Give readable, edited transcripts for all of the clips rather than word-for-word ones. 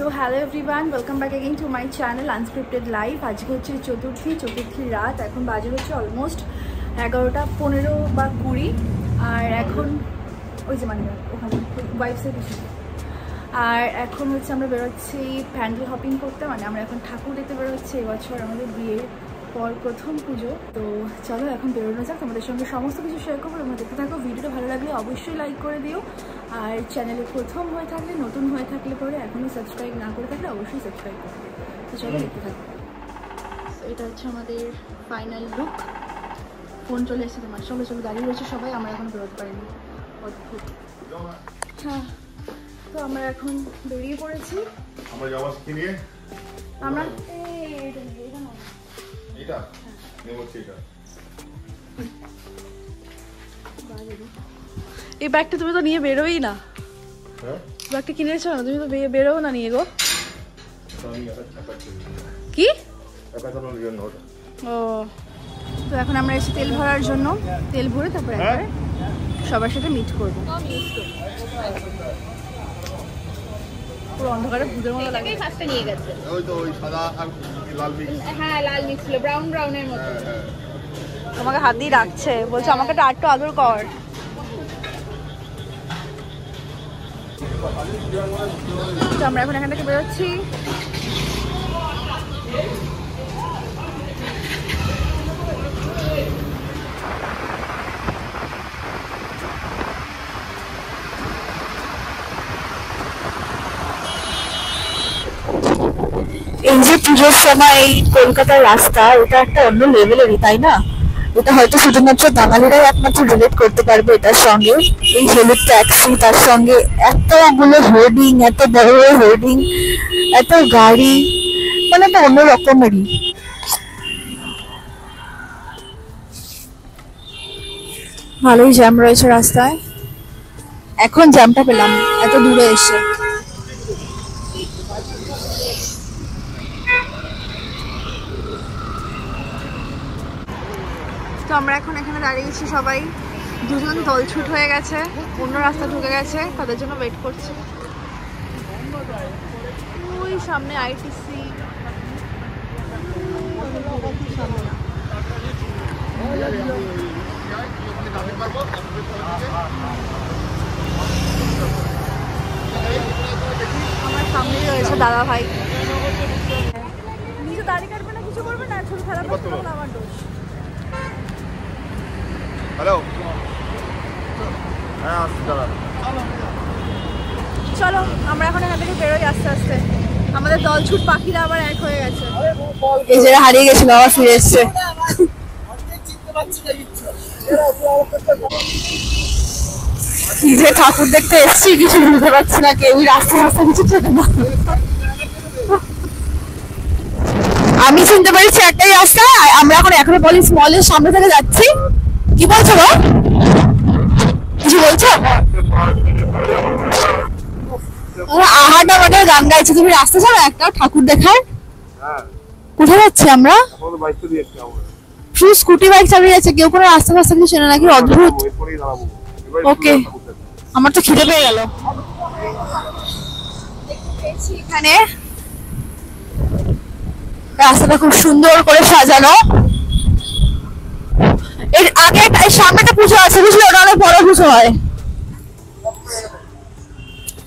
So hello everyone, welcome back again to my channel unscripted life. আজকে হচ্ছে চতুর্থী রাত। এখন বাজে হচ্ছে অলমোস্ট 11টা 15 বা 20। আর এখন ওই যে মানে ওখানে ওয়াইফসের পিছনে। আর এখন হচ্ছে আমরা বেরোচ্ছি প্যান্ডেল হপিং করতে, মানে আমরা এখন ঠাকুর দেখতে বেরোচ্ছি। এবছর আমাদের বিয়ের পর প্রথম পুজো। তো চলো এখন বেরোনো যাক, তোমাদের সঙ্গে সমস্ত কিছু শেয়ার করবো। তোমরা দেখতে থাকো। ভিডিওটা ভালো লাগলে অবশ্যই লাইক করে দিও। আর চ্যানেলে প্রথম হয়ে থাকলে, নতুন হয়ে থাকলে পরে এখনও সাবস্ক্রাইব না করে থাকলে অবশ্যই সাবস্ক্রাইব করো। তো চলো দেখতে থাকো। এটা হচ্ছে আমাদের ফাইনাল লুক। ফোন চলে এসেছে তোমার। চলো চলো, দাঁড়িয়ে রয়েছে সবাই, আমরা এখন বেরোতে পারিনি। অদ্ভুত। হ্যাঁ, তো আমরা এখন বেরিয়ে পড়েছি। আমরা যাওয়া শিখে নিয়ে আমরা এই ব্যাগটা তুমি তো নিয়ে বেরোই না। ব্যাগটা কিনেছো না তুমি, তো বেরোও না নিয়ে গো। কি ও, তো এখন আমরা এসে তেল ভরার জন্য। তেল ভরে তারপরে একবারে সবার সাথে মিট করবো। পুরো অন্ধকারে ভূতের মতো লাগে। ফার্স্টে নিয়ে গেছে ওই তো ওই সাদা আর লাল মিক্স। হ্যাঁ, লাল মিক্স ছিল, ব্রাউনের মতো। তোমাকে হাত দিয়ে রাখছে, বলছে আমাকে একটু আদর কর। তো আমরা এখন এখান থেকে বেরোচ্ছি। এই যে পুজোর সময় এই কলকাতার রাস্তা, এটা একটা অন্য লেভেলেরই, তাই না? এটা হয়তো শুধুমাত্র বাঙালিরাই একমাত্র রিলেট করতে পারবে এটার সঙ্গে। এই হলুদ ট্যাক্সি, তার সঙ্গে এতগুলো হোর্ডিং, এত বড় বড় হোর্ডিং, এত গাড়ি, মানে একটা অন্য রকমেরই। ভালোই জ্যাম রয়েছে রাস্তায়। এখন জ্যামটা পেলাম এত দূরে এসে। তো আমরা এখন এখানে দাঁড়িয়েছি সবাই। দুজন দলছুট হয়ে গেছে, অন্য রাস্তা ঢুকে গেছে, তাদের জন্য ওয়েট করছি। ওই সামনে আইটিসি। আমার সামনেই রয়েছে দাদা ভাই। নিজে দাড়ি কাটবে না, কিছু করবে না, ছোট খেলা করতে আমার দোষ। হ্যালো, হ্যাঁ আসছি দাদা। চলো আমরা এখন এখান থেকে বেরোই আস্তে আস্তে। আমাদের দলছুট পাখিরা আবার এক হয়ে গেছে। এই যে হারিয়ে গেছিল আবার ফিরে এসছে। কি যে ঠাকুর দেখতে এসছি কিছু বুঝতে পারছি না, কেউ রাস্তা রাস্তা কিছু চেনে না। আমি শুনতে পেরেছি একটাই রাস্তা। আমরা এখন অ্যাক্রোপলিস মলের সামনে থেকে যাচ্ছি। কি বলছো গো? কিছু বলছো? আহাটা মানে গান গাইছে, তুমি রাস্তা ছাড়া একটাও ঠাকুর দেখায়। কোথায় যাচ্ছি আমরা? স্কুটি বাইক চালিয়ে যাচ্ছে, কেউ কোনো রাস্তা রাস্তা কিছু চেনে নাকি? অদ্ভুত। ওকে, আমার তো খিদে পেয়ে গেল। এখানে রাস্তাটা খুব সুন্দর করে সাজানো। এর আগে সামনে একটা পুজো আছে, বুঝলে? ওটা অনেক বড় পুজো হয়।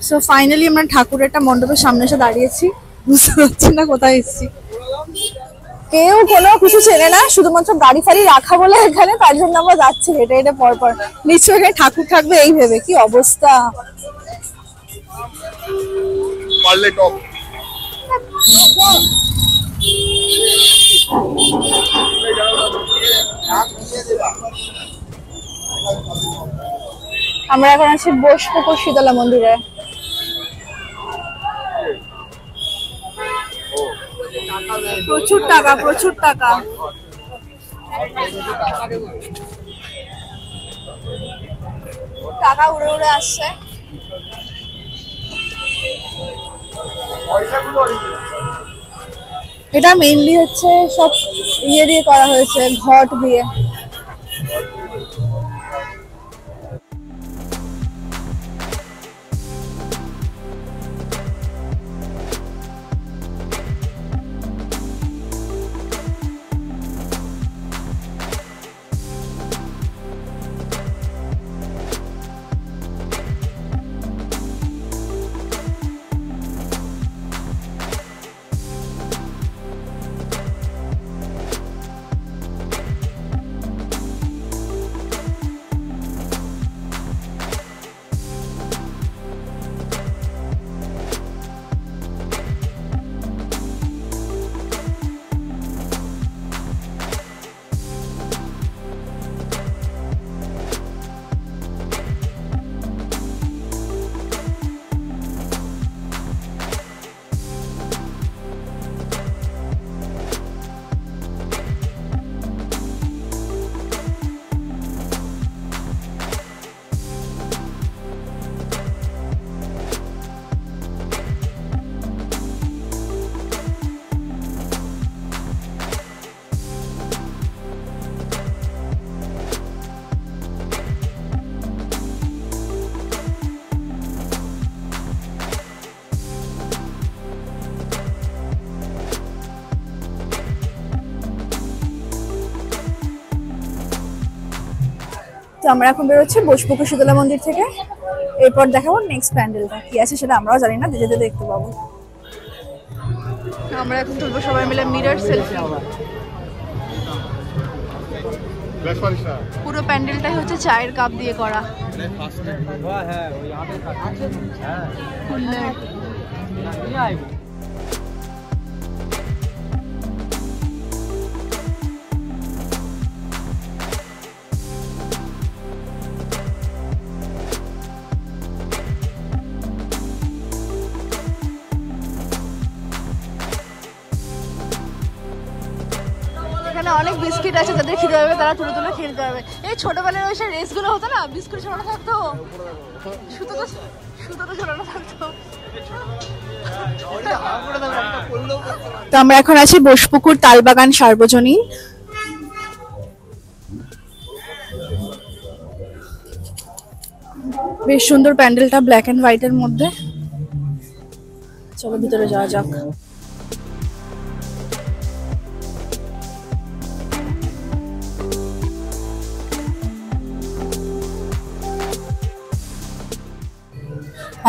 সো ফাইনালি আমরা ঠাকুরের একটা মণ্ডপের সামনে এসে দাঁড়িয়েছি। বুঝতে পারছি না কোথায় এসেছি। কেউ কোনো কিছু চেনে না, শুধুমাত্র গাড়ি ফাড়ি রাখা বলে এখানে, তার জন্য আমরা যাচ্ছি হেঁটে হেঁটে পরপর। নিশ্চয়ই এখানে ঠাকুর থাকবে এই ভেবে। কি অবস্থা! আমরা এখন আছি বোসপুকুর শীতলা মন্দিরে। প্রচুর টাকা, প্রচুর টাকা। টাকা উড়ে উড়ে আসছে। এটা মেইনলি হচ্ছে সব ইয়ে দিয়ে করা হয়েছে, ঘট দিয়ে। তো আমরা এখন বেরোচ্ছি বসপুকুর শীতলা মন্দির থেকে। এরপর দেখাবো নেক্সট প্যান্ডেলটা কি আছে, সেটা আমরাও জানি না, যেতে দেখতে পাবো। আমরা এখন তুলবো সবাই মিলে মিরর সেলফি। পুরো প্যান্ডেলটাই হচ্ছে চায়ের কাপ দিয়ে করা। এখানে অনেক বিস্কিট আছে, যাদের খিদে হবে তারা তুলে তুলে খেতে পারবে। এই ছোটবেলার ওই রেসগুলো হতো না, বিস্কুট ছোটানো থাকতো, সুতো তো ছোটানো থাকতো। তো আমরা এখন আছি বসপুকুর তালবাগান সার্বজনীন। বেশ সুন্দর প্যান্ডেলটা, ব্ল্যাক এন্ড হোয়াইট এর মধ্যে। চলো ভিতরে যাওয়া যাক।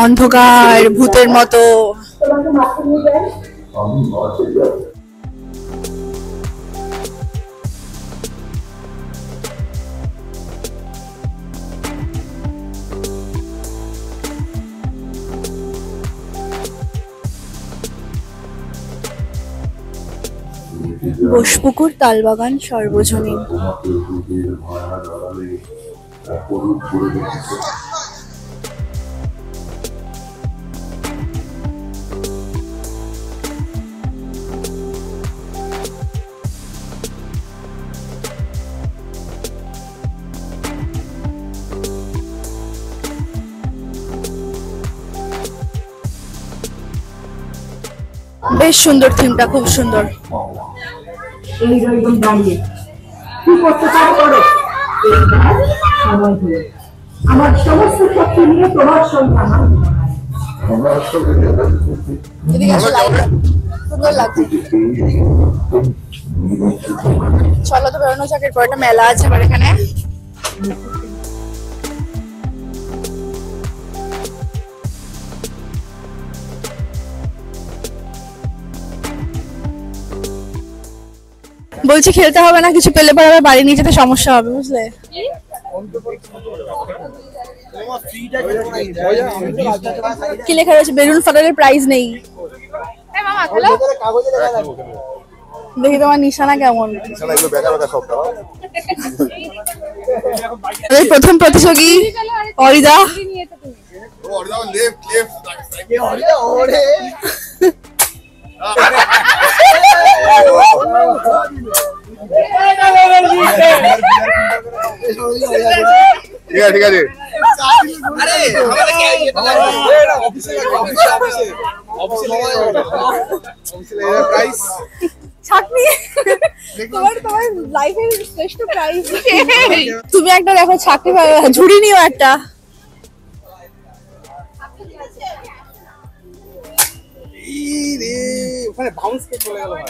অন্ধকার ভূতের মতো। বসপুকুর তালবাগান সার্বজনীন। বেশ সুন্দর থিমটা, খুব সুন্দর। আমার সমস্ত শক্তি নিয়ে তোমার সন্তান সুন্দর লাগছে। চলো তো বেরোনো যাক, এরপর একটা মেলা আছে আমার এখানে। বলছি খেলতে হবে না, কিছু পেলে পরে আবার বাড়ি নিয়ে যেতে সমস্যা হবে, বুঝলে? কি লেখা রয়েছে? বেলুন ফাটারের প্রাইস নেই। দেখি তোমার নিশানা কেমন। প্রথম প্রতিযোগী অরিদা। ঠিক আছে। তুমি একটা দেখো ছাকরি, ঝুড়ি নিও একটা। ওখানে বাউন্স কে চলে গেল ভাই,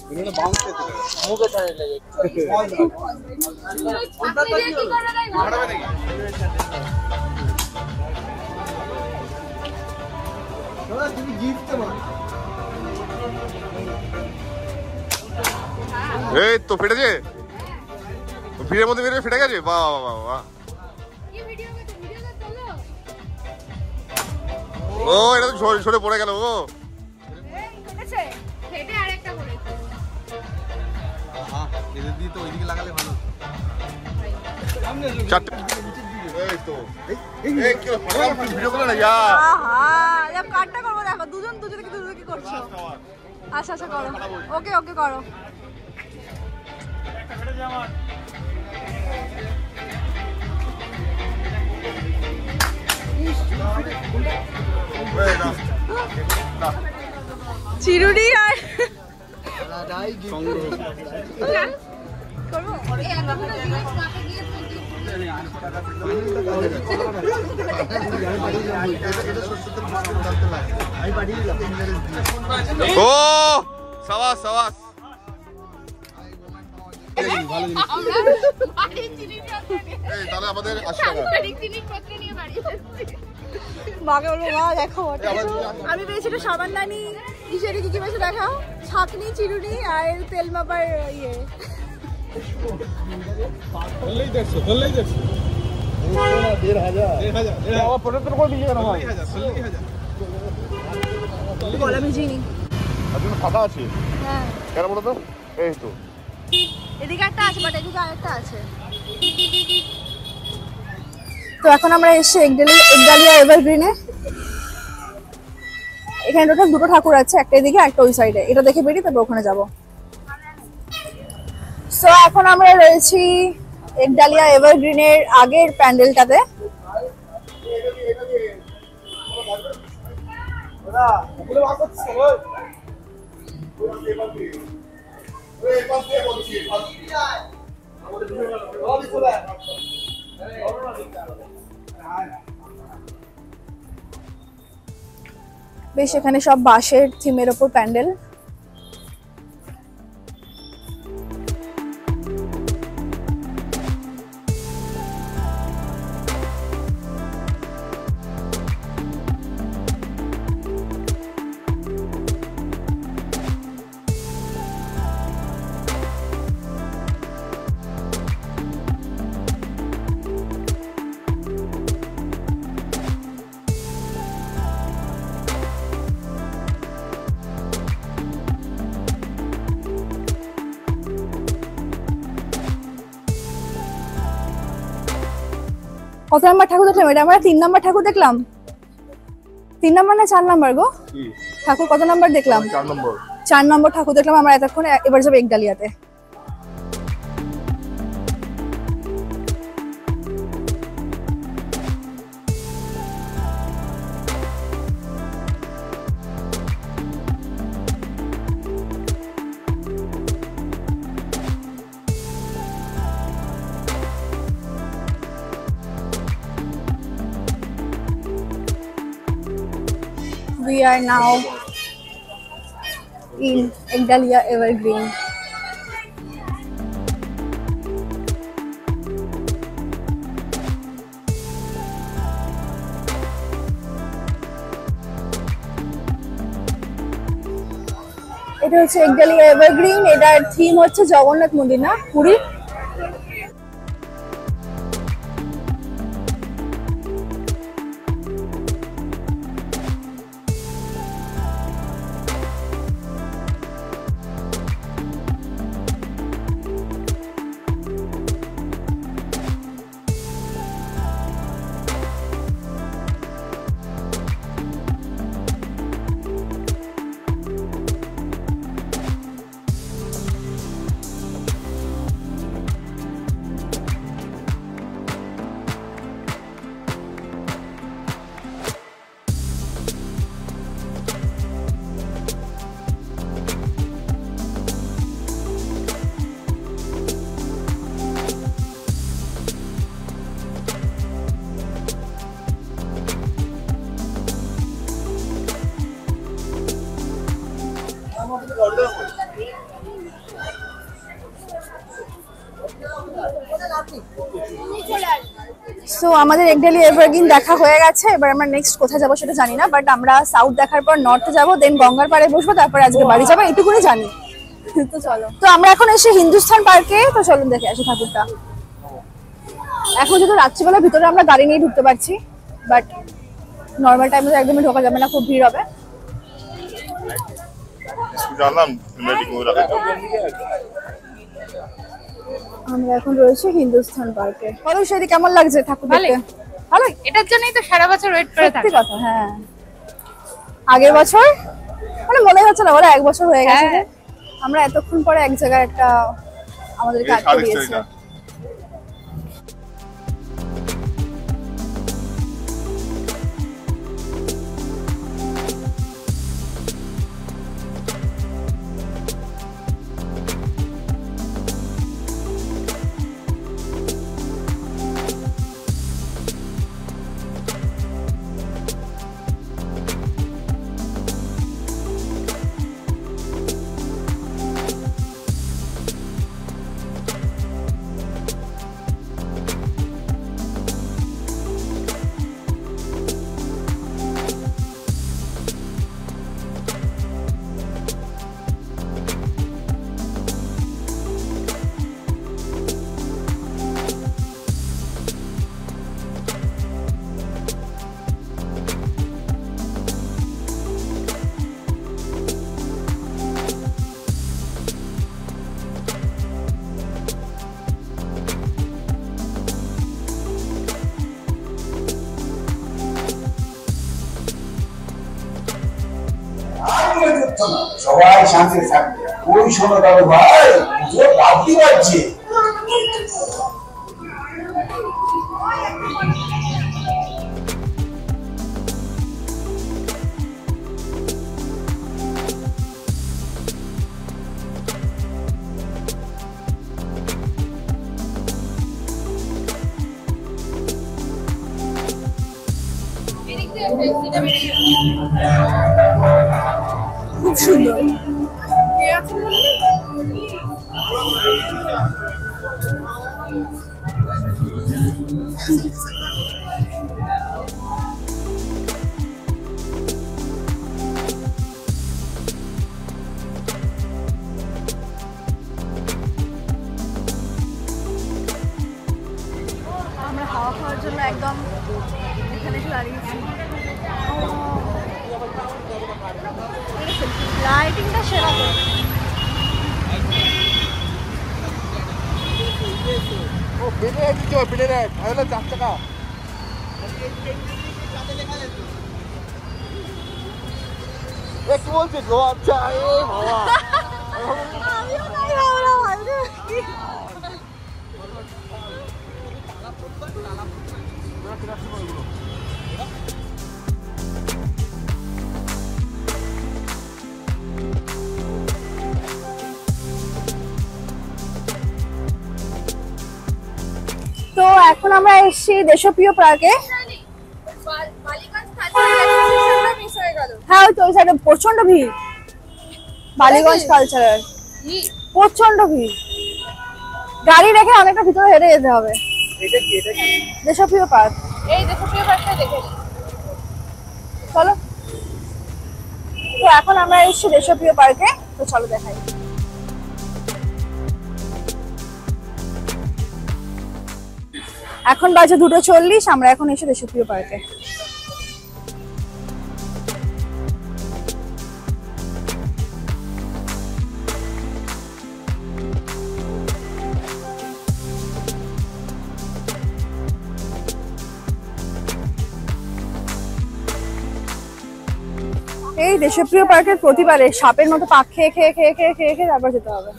বিভিন্ন বাউন্স কে চলে গেল মুখে ছাড়ে লাগে কোনটা তো কি হলো মারবে নাকি? দাদা তুমি গিফট তো মার। এই তো ফেটেছে, ভিড়ের মধ্যে বেরিয়ে ফেটে গেছে। বাহ বাহ বাহ বাহ। ও এটা তো সরে পড়ে গেল। ও দুজন দুজনকে কি করছো? আচ্ছা আচ্ছা করো, ওকে ওকে করো। চিরুনি আর ও সাবাস সাবাস। ভালো জিনিস। আমরা বাড়ির জিনিসপত্র নিয়ে এই তাহলে আমাদের 80 টাকা। সাংসারিক জিনিসপত্র নিয়ে বাড়ি এসেছি। মাকে বলবো মা দেখো আমি পেয়েছি একটা সাবানদানি কিসের কি কি পেয়েছে দেখাও ছাকনি চিরুনি আর তেল মাপার ইয়ে বললেই 150 বললেই 150 1,500 আবার 75 করে দিয়ে না ভাই 1,000 বল আমি চিনি এখন ফাঁকা আছে হ্যাঁ কেন বলো তো এই তো এদিকে একটা আছে বাট এদিকে আরেকটা আছে তো এখন আমরা এসে একডালিয়া এভারগ্রিনে এখানে টোটাল দুটো ঠাকুর আছে একটা এদিকে একটা ওই সাইডে এটা দেখে বেরিয়ে তারপর ওখানে যাবো সো এখন আমরা রয়েছি একডালিয়া এভারগ্রিনের আগের প্যান্ডেলটাতে বেশ এখানে সব বাঁশের থিমের ওপর প্যান্ডেল কত নাম্বার ঠাকুর দেখলাম এটা আমরা 3 নাম্বার ঠাকুর দেখলাম 3 নাম্বার না 4 নাম্বার গো ঠাকুর কত নাম্বার দেখলাম 4 নম্বর 4 নম্বর ঠাকুর দেখলাম আমরা এতক্ষণ এবার যাবো একডালিয়াতে We are now in Ekdalia Evergreen. এটা হচ্ছে একডালিয়া এভারগ্রিন এটার থিম হচ্ছে জগন্নাথ মন্দির না পুরী সো আমাদের একডালিয়া এভারগ্রিন দেখা হয়ে গেছে এবার আমরা নেক্সট কোথায় যাবো সেটা জানি না বাট আমরা সাউথ দেখার পর নর্থে যাবো দেন গঙ্গার পাড়ে বসবো তারপর আজকে বাড়ি যাবো এইটুকুনি জানি তো চলো তো আমরা এখন এসে হিন্দুস্থান পার্কে তো চলুন দেখে আসি ঠাকুরটা এখন যেহেতু রাত্রিবেলা ভিতরে আমরা গাড়ি নিয়ে ঢুকতে পারছি বাট নর্মাল টাইমে তো একদমই ঢোকা যাবে না খুব ভিড় হবে জানলাম মেডিক মুরা আমরা এখন রয়েছে হিন্দুস্থান পার্কে বলো সেদি কেমন লাগছে ঠাকুর দেখতে ভালো এটার জন্যই তো সারা বছর ওয়েট করে সত্যি থাকি কথা হ্যাঁ আগের বছর মানে মনে হচ্ছে না বলো 1 বছর হয়ে গেছে যে আমরা এতক্ষণ পরে এক জায়গায় একটা আমাদের কাজ দিয়েছে সবাই শান্তি থাকবে। ওই শোনো দাদু ভাই, পুজো বাকি বাজছে। খুব সুন্দর। আমরা হাওয়া খাওয়ার জন্য একদম এখানে এসে দাঁড়িয়েছি। লাইটিংটা সেরা তো। ও বেলে দিচ্ছ, বেলে রে তাহলে 4 টাকা। এ কি বলছিস গো? আচ্ছা এ বাবা, আমিও নাই হাওড়া ভাই রে। তো এখন আমরা এসেছি দেশপ্রিয় পার্কে। হ্যাঁ ওই তো ওই সাইডে প্রচন্ড ভিড়। বালিগঞ্জ কালচারাল প্রচন্ড ভিড়, গাড়ি রেখে অনেকটা ভিতরে হেঁটে যেতে হবে। দেশপ্রিয় পার্ক, এই দেখো প্রিয় পার্কটা দেখে চলো। তো এখন আমরা এসেছি দেশপ্রিয় পার্কে, তো চলো দেখাই। এখন বাজে 2:40, আমরা এখন এসে দেশপ্রিয় পার্কে। এই দেশপ্রিয় পার্কের প্রতিবারে সাপের মতো পাক খেয়ে খেয়ে খেয়ে খেয়ে খেয়ে খেয়ে তারপর যেতে হবে।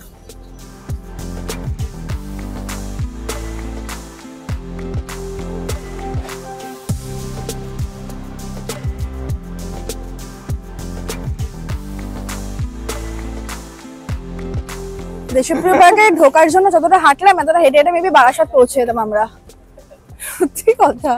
দেশপ্রিয় পার্কে ঢোকার জন্য যতটা হাঁটলাম এতটা হেঁটে হেঁটে মেবি বারাসাত পৌঁছে যেতাম আমরা। সত্যি কথা।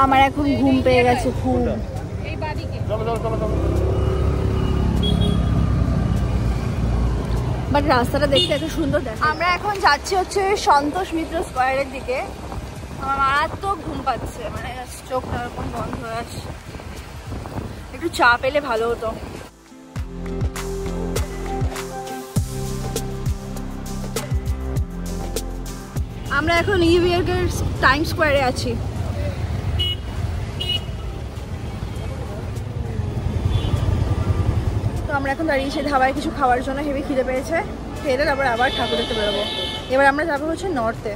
আমার এখন ঘুম পেয়ে গেছে, ঘুম। এই বাড়িকে বাট রাস্তাটা দেখতে এত সুন্দর দেখ। আমরা এখন যাচ্ছি হচ্ছে সন্তোষ মিত্র স্কয়ারের দিকে। আমার মারাত্মক ঘুম পাচ্ছে, মানে চোখটা এরকম বন্ধ হয়ে আসছে। একটু চা পেলে ভালো হতো। আমরা এখন ইউইয়ার্কের টাইম স্কয়ারে আছি। তো আমরা এখন দাঁড়িয়েছি ধাবায় কিছু খাওয়ার জন্য, হেভি খিদে পেয়েছে। খেয়ে তারপর আবার ঠাকুর দেখতে বেরোবো। এবার আমরা যাবো হচ্ছে নর্থে।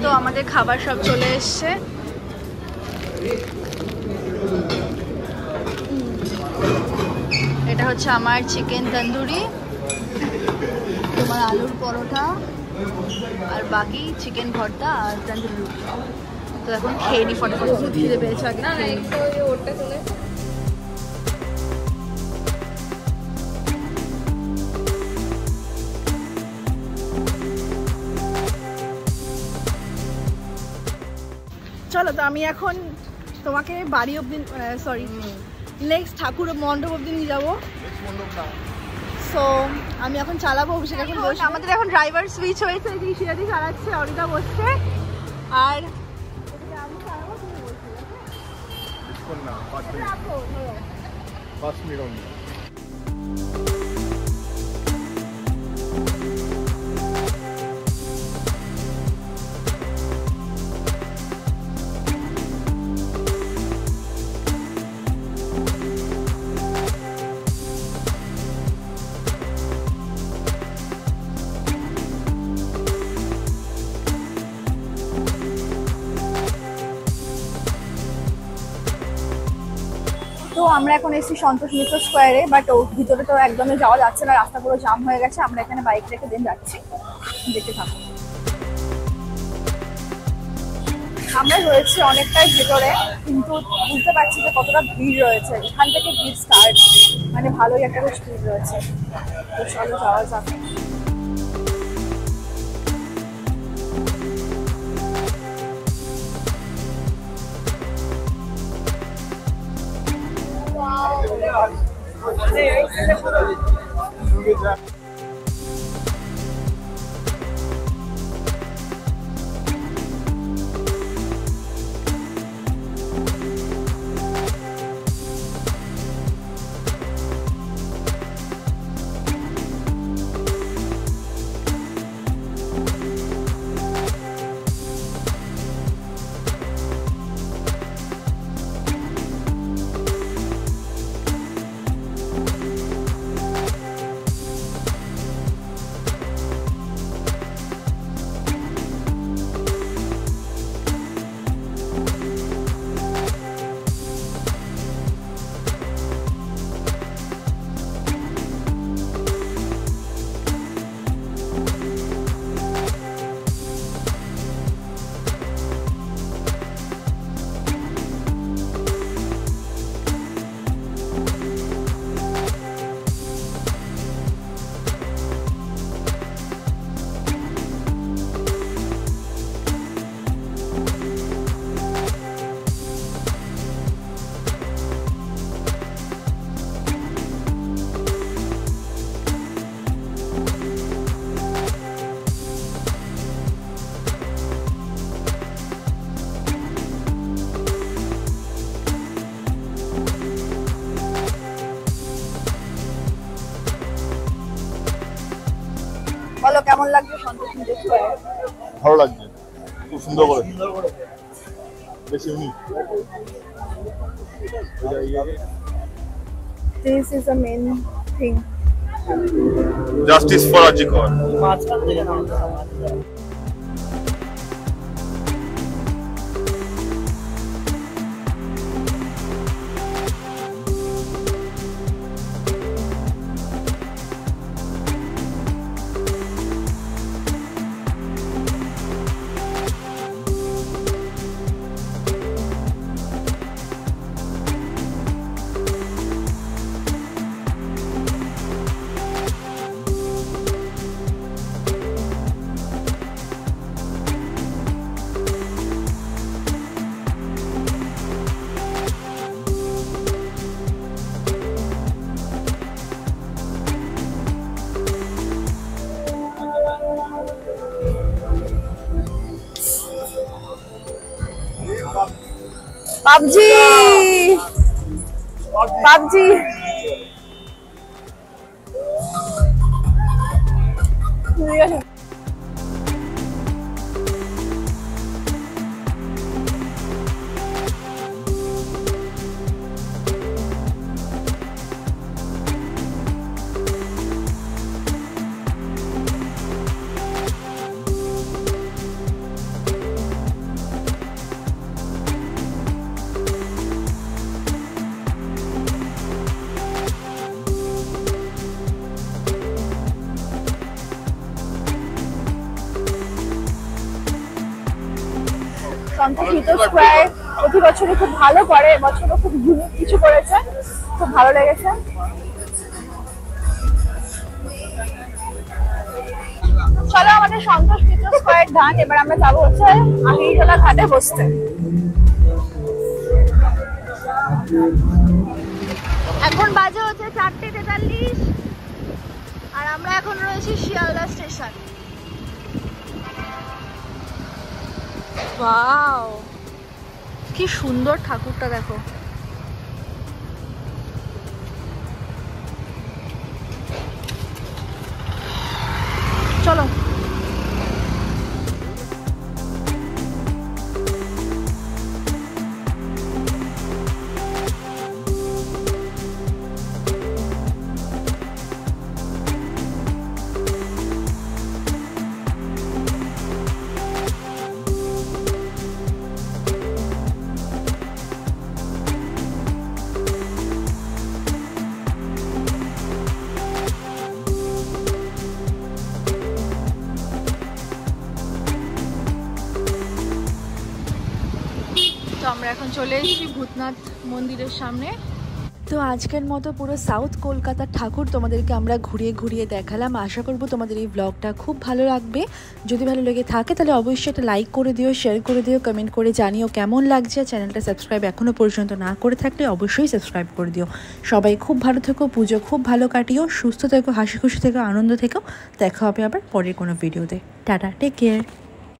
তো আমাদের খাবার সব চলে এসছে। এটা হচ্ছে আমার চিকেন তন্দুরি, তোমার আলুর পরোটা, আর বাকি চিকেন ভর্তা আর তন্দুরি রুটি। তো এখন খেয়ে নি ফটাফট, খিদে পেয়েছে আগে। না একটু ওটা চলে চলো তো আমি এখন তোমাকে বাড়ি অব্দি সরি নেক্সট ঠাকুর মণ্ডপ অব্দি নিয়ে যাবো। সো আমি এখন চালাবো, অভিষেক এখন বসে। আমাদের এখন ড্রাইভার সুইচ হয়েছে, এদিকে শিরাদি চালাচ্ছে, অরিতা বসছে, আর আমি চালাবো, তুমি বসবে। তো আমরা এখন এসেছি সন্তোষ মিত্র স্কোয়ারে, বাট ও ভিতরে তো একদমই যাওয়া যাচ্ছে না, রাস্তা পুরো জাম হয়ে গেছে। আমরা এখানে বাইক রেখে দিন যাচ্ছি, দেখতে থাকো। আমরা রয়েছি অনেকটাই ভেতরে, কিন্তু বুঝতে পারছি যে কতটা ভিড় রয়েছে। এখান থেকে ভিড় স্টার্ট, মানে ভালোই একটা বেশ ভিড় রয়েছে। তো চলো যাওয়া যাবে। বলো কেমন লাগছে সন্তোষ মিত্র স্কয়ার? ভালো লাগছে, খুব সুন্দর করে, বেশ unique. This is the main thing. Justice for Arjikor. PUBG Santosh Mitra square প্রতি বছরই খুব ভালো করে, এবছরও খুব ইউনিক কিছু করেছে, খুব ভালো লেগেছে। চলো আমাদের সন্তোষ মিত্র স্কয়ার ঘাট। এবার আমরা যাবো হচ্ছে আহিরীটোলা ঘাটে বসতে। এখন বাজে হচ্ছে 4:43 আর আমরা এখন রয়েছি শিয়ালদা স্টেশন। ওয়াও, কি সুন্দর ঠাকুরটা দেখো। চলো আমরা এখন চলে এসেছি ভূতনাথ মন্দিরের সামনে। তো আজকের মতো পুরো সাউথ কলকাতার ঠাকুর তোমাদেরকে আমরা ঘুরিয়ে ঘুরিয়ে দেখালাম। আশা করব তোমাদের এই ব্লগটা খুব ভালো লাগবে। যদি ভালো লেগে থাকে তাহলে অবশ্যই একটা লাইক করে দিও, শেয়ার করে দিও, কমেন্ট করে জানিও কেমন লাগছে। চ্যানেলটা সাবস্ক্রাইব এখনও পর্যন্ত না করে থাকলে অবশ্যই সাবস্ক্রাইব করে দিও। সবাই খুব ভালো থেকো, পুজো খুব ভালো কাটিও, সুস্থ থেকো, হাসি খুশি থেকো, আনন্দ থেকো। দেখা হবে আবার পরের কোনো ভিডিওতে। Tata, take care.